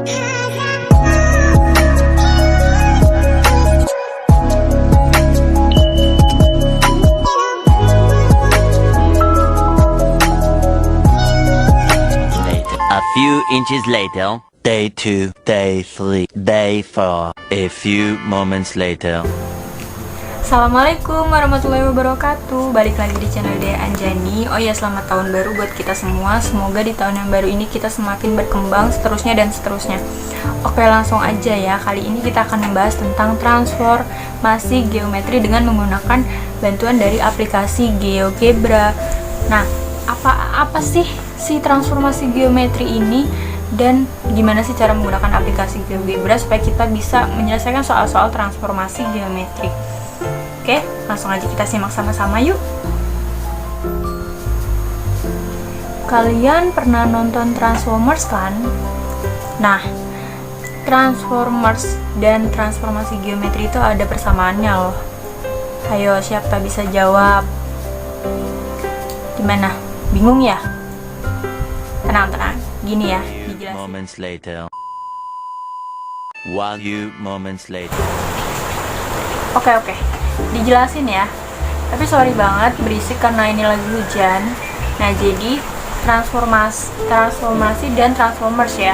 A few inches later, day 2, day 3, day 4. A few moments later. Assalamualaikum warahmatullahi wabarakatuh. Balik lagi di channel Dea Anjani. Oh ya, selamat tahun baru buat kita semua. Semoga di tahun yang baru ini kita semakin berkembang, seterusnya dan seterusnya. Oke, langsung aja ya. Kali ini kita akan membahas tentang transformasi geometri dengan menggunakan bantuan dari aplikasi GeoGebra. Nah, apa sih si transformasi geometri ini dan gimana sih cara menggunakan aplikasi GeoGebra supaya kita bisa menyelesaikan soal-soal transformasi geometri? Oke, langsung aja kita simak sama-sama yuk. Kalian pernah nonton Transformers kan? Nah, Transformers dan transformasi geometri itu ada persamaannya loh. Ayo, siapa bisa jawab? Gimana? Bingung ya? Tenang, gini ya, dijelasin. Moments later. Moments later. Oke, dijelasin ya. Tapi sorry banget berisik karena ini lagi hujan. Nah, jadi transformasi dan Transformers ya.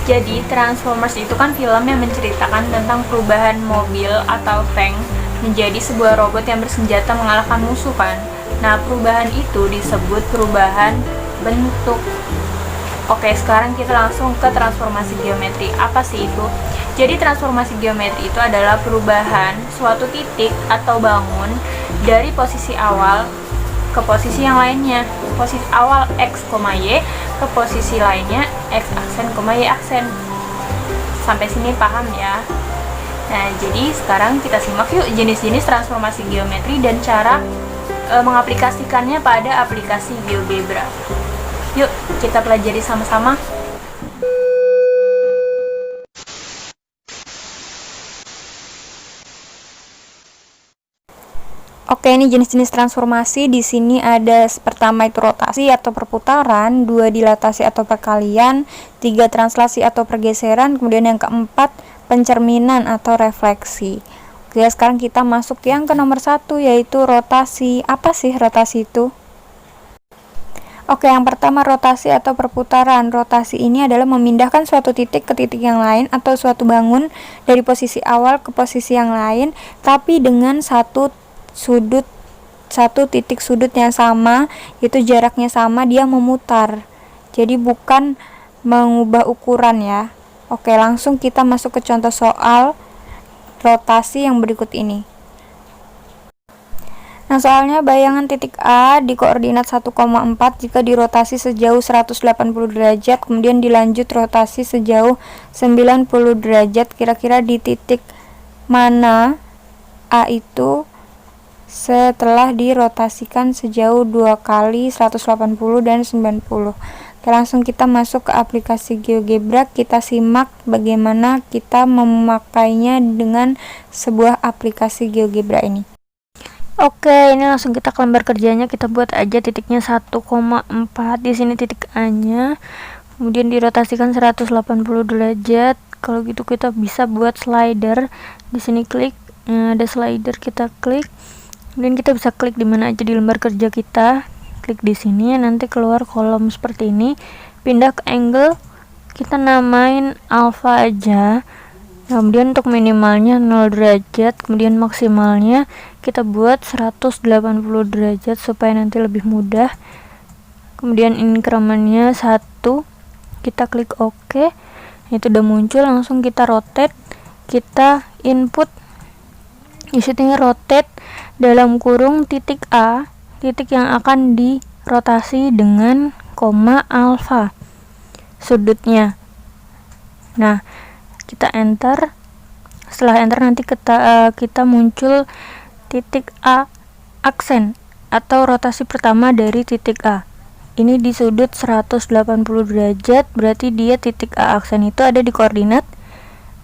Jadi Transformers itu kan film yang menceritakan tentang perubahan mobil atau tank menjadi sebuah robot yang bersenjata mengalahkan musuh kan. Nah, perubahan itu disebut perubahan bentuk. Oke, sekarang kita langsung ke transformasi geometri. Apa sih itu? Jadi transformasi geometri itu adalah perubahan suatu titik atau bangun dari posisi awal ke posisi yang lainnya. Posisi awal X, Y ke posisi lainnya X aksen, Y aksen. Sampai sini paham ya? Nah, jadi sekarang kita simak yuk jenis-jenis transformasi geometri dan cara mengaplikasikannya pada aplikasi GeoGebra. Yuk, kita pelajari sama-sama. Oke, ini jenis-jenis transformasi. Di sini ada pertama itu rotasi atau perputaran, 2 dilatasi atau perkalian, 3 translasi atau pergeseran, kemudian yang keempat pencerminan atau refleksi. Oke, sekarang kita masuk yang ke nomor 1 yaitu rotasi. Apa sih rotasi itu? Oke, yang pertama rotasi atau perputaran. Rotasi ini adalah memindahkan suatu titik ke titik yang lain atau suatu bangun dari posisi awal ke posisi yang lain, tapi dengan satu titik sudut yang sama, yaitu jaraknya sama, dia memutar. Jadi bukan mengubah ukuran ya. Oke, langsung kita masuk ke contoh soal rotasi yang berikut ini. Nah, soalnya bayangan titik A di koordinat 1,4 jika dirotasi sejauh 180 derajat, kemudian dilanjut rotasi sejauh 90 derajat, kira-kira di titik mana A itu setelah dirotasikan sejauh 2 kali 180 dan 90. Oke, langsung kita masuk ke aplikasi GeoGebra. Kita simak bagaimana kita memakainya dengan sebuah aplikasi GeoGebra ini. Oke, ini langsung kita ke lembar kerjanya. Kita buat aja titiknya 1,4. Di sini titik A-nya. Kemudian dirotasikan 180 derajat. Kalau gitu kita bisa buat slider. Di sini klik, ada slider, kita klik. Kemudian kita bisa klik di mana aja di lembar kerja kita. Klik di sini, nanti keluar kolom seperti ini. Pindah ke angle, kita namain alpha aja. Kemudian untuk minimalnya 0 derajat, kemudian maksimalnya kita buat 180 derajat supaya nanti lebih mudah. Kemudian incrementnya 1, kita klik OK. Itu udah muncul, langsung kita rotate, kita input isinya rotate dalam kurung titik A, titik yang akan dirotasi dengan koma alpha sudutnya. Nah, kita enter. Setelah enter nanti kita muncul titik A aksen atau rotasi pertama dari titik A. Ini di sudut 180 derajat, berarti dia titik A aksen itu ada di koordinat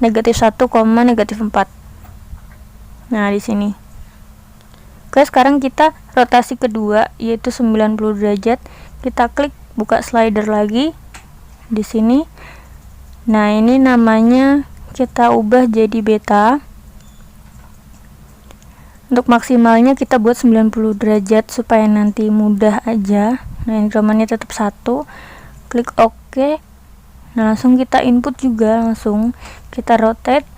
-1, -4. Nah, di sini. Oke, sekarang kita rotasi kedua yaitu 90 derajat. Kita klik, buka slider lagi. Di sini Nah, ini namanya kita ubah jadi beta. Untuk maksimalnya kita buat 90 derajat supaya nanti mudah aja. Nah, ini romannya tetap 1. Klik OK. Nah, langsung kita input juga, langsung kita rotate.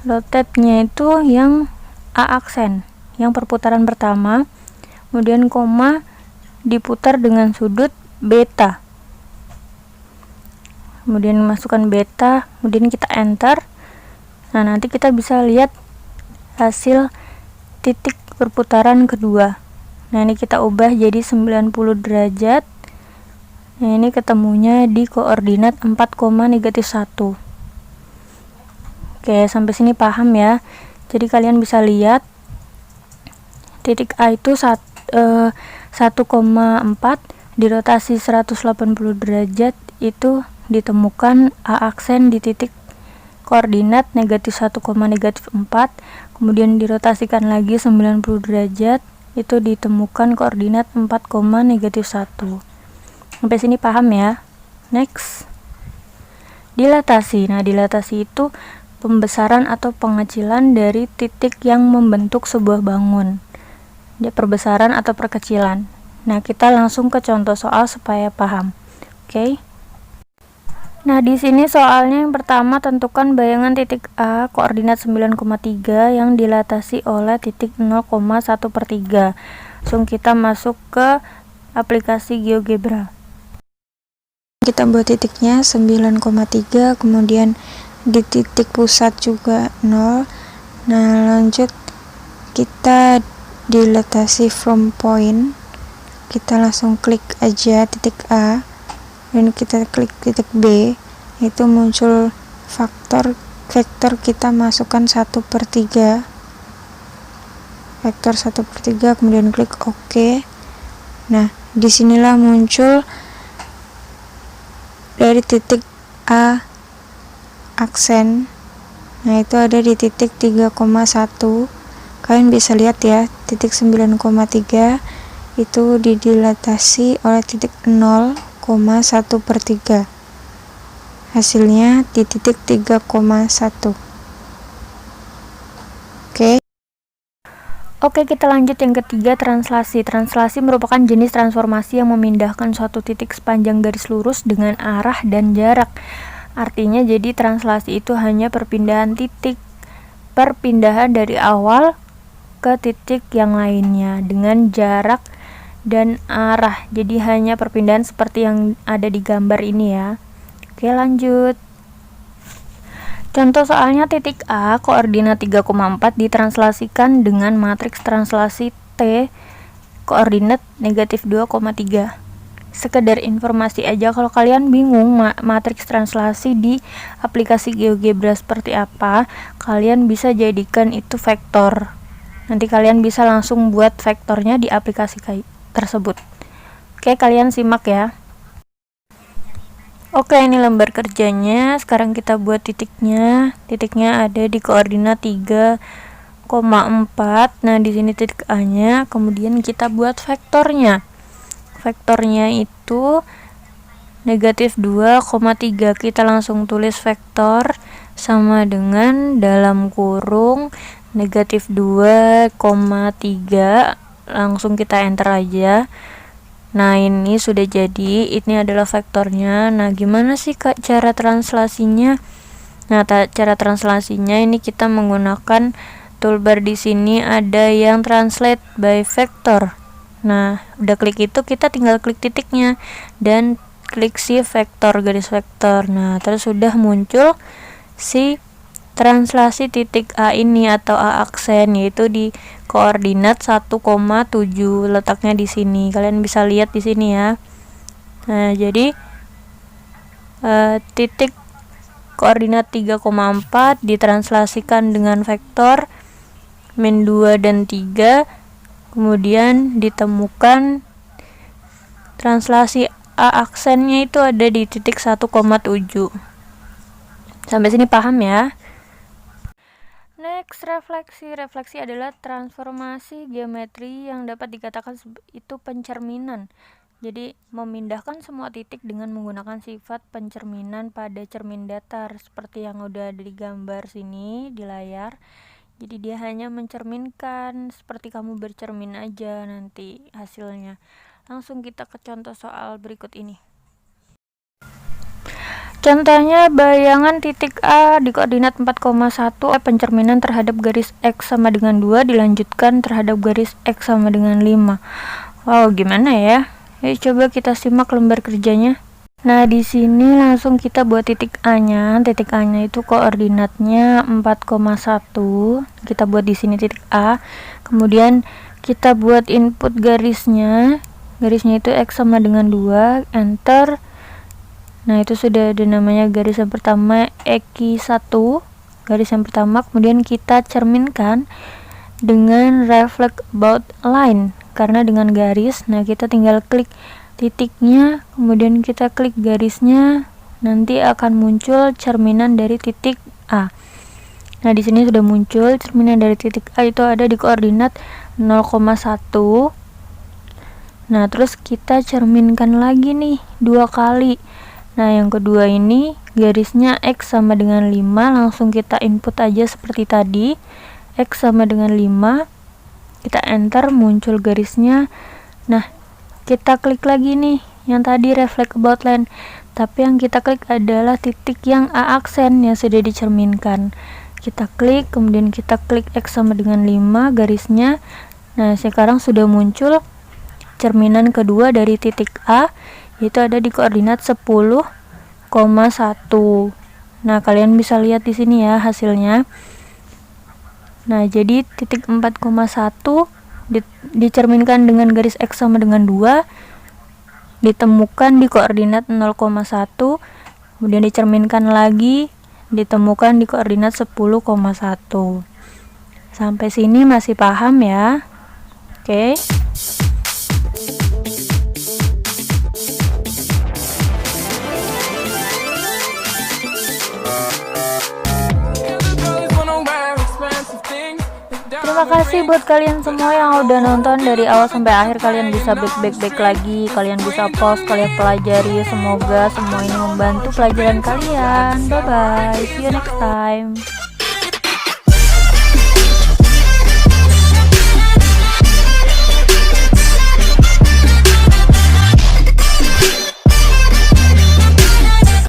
Rotate-nya itu yang A aksen, yang perputaran pertama. Kemudian koma diputar dengan sudut beta. Kemudian masukkan beta, kemudian kita enter. Nah, nanti kita bisa lihat hasil titik perputaran kedua. Nah, ini kita ubah jadi 90 derajat. Nah, ini ketemunya di koordinat 4, -1. Oke, sampai sini paham ya. Jadi kalian bisa lihat titik A itu 1,4 dirotasi 180 derajat itu ditemukan A aksen di titik koordinat -1, -4, kemudian dirotasikan lagi 90 derajat itu ditemukan koordinat 4, -1. Sampai sini paham ya. Next, dilatasi. Nah, dilatasi itu pembesaran atau pengecilan dari titik yang membentuk sebuah bangun. Dia perbesaran atau perkecilan. Nah, kita langsung ke contoh soal supaya paham. Oke. Nah, di sini soalnya yang pertama, tentukan bayangan titik A koordinat 9,3 yang dilatasi oleh titik 0,1/3. Langsung kita masuk ke aplikasi GeoGebra. Kita buat titiknya 9,3, kemudian di titik pusat juga 0. Nah, lanjut kita dilatasi from point. Kita langsung klik aja titik A. Dan kita klik titik B, itu muncul vektor kita masukkan 1/3, vektor 1/3, kemudian klik OK. Nah, disinilah muncul dari titik A aksen. Nah, itu ada di titik 3,1. Kalian bisa lihat ya, titik 9,3 itu didilatasi oleh titik 0,1/3. Hasilnya di titik 3,1. Oke, kita lanjut yang ketiga, translasi. Translasi merupakan jenis transformasi yang memindahkan suatu titik sepanjang garis lurus dengan arah dan jarak. Artinya, jadi translasi itu hanya perpindahan titik, perpindahan dari awal ke titik yang lainnya dengan jarak dan arah. Jadi hanya perpindahan seperti yang ada di gambar ini ya. Oke, lanjut. Contoh soalnya, titik A koordinat 3,4 ditranslasikan dengan matriks translasi T koordinat -2,3. Sekedar informasi aja, kalau kalian bingung matriks translasi di aplikasi GeoGebra seperti apa, kalian bisa jadikan itu vektor. Nanti kalian bisa langsung buat vektornya di aplikasi tersebut. Oke, kalian simak ya. Oke, ini lembar kerjanya. Sekarang kita buat titiknya. Titiknya ada di koordinat 3,4. Nah, di sini titik A-nya. Kemudian kita buat vektornya. Vektornya itu -2,3. Kita langsung tulis vektor sama dengan dalam kurung -2,3. Langsung kita enter aja. Nah, ini sudah jadi. Ini adalah vektornya. Nah, gimana sih Kak cara translasinya? Nah, cara translasinya ini kita menggunakan toolbar. Di sini ada yang translate by vector. Nah, udah klik itu, kita tinggal klik titiknya dan klik si vektor, garis vektor. Nah, terus sudah muncul si translasi titik A ini atau A aksen, yaitu di koordinat 1,7. Letaknya di sini. Kalian bisa lihat di sini ya. Nah, jadi titik koordinat 3,4 ditranslasikan dengan vektor -2 dan 3. Kemudian ditemukan translasi A aksennya itu ada di titik 1,7. Sampai sini paham ya? Next, refleksi. Refleksi adalah transformasi geometri yang dapat dikatakan itu pencerminan. Jadi memindahkan semua titik dengan menggunakan sifat pencerminan pada cermin datar seperti yang udah ada di gambar sini di layar. Jadi dia hanya mencerminkan seperti kamu bercermin aja nanti hasilnya. Langsung kita ke contoh soal berikut ini. Contohnya bayangan titik A di koordinat 4,1 pencerminan terhadap garis X sama dengan 2 dilanjutkan terhadap garis X sama dengan 5. Wow, gimana ya? Yuk coba kita simak lembar kerjanya. Nah, di sini langsung kita buat titik A-nya. Titik A-nya itu koordinatnya 4,1. Kita buat di sini titik A. Kemudian kita buat input garisnya. Garisnya itu X sama dengan 2, enter. Nah, itu sudah ada namanya garis yang pertama EQ1. Garis yang pertama, kemudian kita cerminkan dengan reflect about line. Karena dengan garis, nah kita tinggal klik titiknya, kemudian kita klik garisnya, nanti akan muncul cerminan dari titik A. Nah, di sini sudah muncul cerminan dari titik A, itu ada di koordinat 0,1. Nah, terus kita cerminkan lagi nih 2 kali. Nah, yang kedua ini garisnya X sama dengan 5, langsung kita input aja seperti tadi. X sama dengan 5, kita enter, muncul garisnya. Nah, kita klik lagi nih yang tadi reflect about line, tapi yang kita klik adalah titik yang A aksen yang sudah dicerminkan. Kita klik, kemudian kita klik X sama dengan 5 garisnya. Nah, sekarang sudah muncul cerminan kedua dari titik A, yaitu ada di koordinat 10,1. Nah, kalian bisa lihat di sini ya hasilnya. Nah, jadi titik 4,1 dicerminkan dengan garis X sama dengan 2, ditemukan di koordinat 0,1, kemudian dicerminkan lagi, ditemukan di koordinat 10,1. Sampai sini masih paham ya? Oke. Terima kasih buat kalian semua yang udah nonton dari awal sampai akhir. Kalian bisa back lagi, kalian bisa pause, kalian pelajari. Semoga semua ini membantu pelajaran kalian. Bye bye, see you next time.